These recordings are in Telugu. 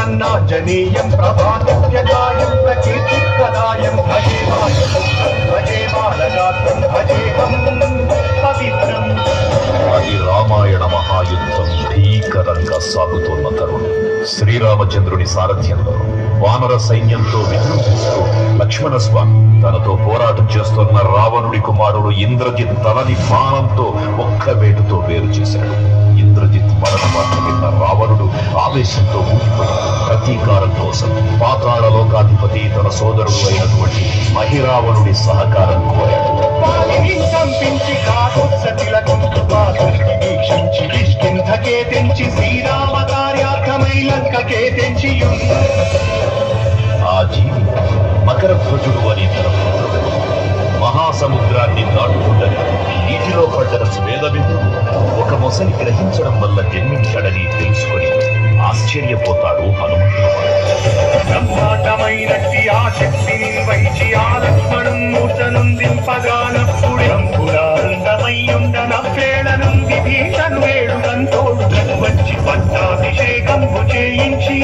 ప్రసన్నాంజనేయం ప్రభాదిత్యకాయం ప్రకీర్తిప్రదాయం భజే బాలగాత్రం భజేహం పవిత్రం. అది రామాయణ మహాయుద్ధం భీకరంగా సాగుతున్న తరుణం. శ్రీరామచంద్రుని సారథ్యంలో వానర సైన్యంతో విజృంభిస్తూ లక్ష్మణస్వామి తనతో పోరాటం చేస్తున్న రావణుడి కుమారుడు ఇంద్రజిత్ తలని బాణంతో ఒక్క వేటుతో వేరు చేశాడు. ఇంద్రజిత్ మరణవార్త విన్న రావణుడు ఆవేశంతో ఊగిపోయాడు. ప్రతీకారం కోసం పాతాళ లోకాధిపతి తన సోదరుడు అయినటువంటి మహిరావణుడి సహకారం కోరాడు. శ్రీరామ కార్యార్థమై లంకకే తెంచి ఆ జీవి మకర ధ్వజుడు అని తన పుత్రుడు. మహాసముద్రాన్ని దాటుకుండగా నీటిలో పడ్డ స్వేదబిందు ఒక మొసలి గ్రహించడం వల్ల జన్మించాడని తెలుసుకుని ఆశ్చర్యపోతాడు హనుమంతుడు. బ్రహ్మాండమైనట్టి ఆ శక్తిని వైచి ఆ లక్ష్మణం మూర్చనుందింపగానప్పుడెంపురాండమయ్యుండన ప్రేళనుంది భీషను వేడుగంతోడు వచ్చి పట్టాభిషేకంబు చేయించి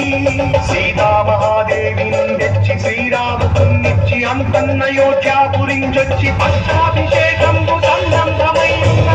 సీతామహాదేవిని తెచ్చి శ్రీరామునిచ్చి అంతన్నయోధ్యాపురించొచ్చి పట్టాభిషేకంబు సంబంధమయ్యున్న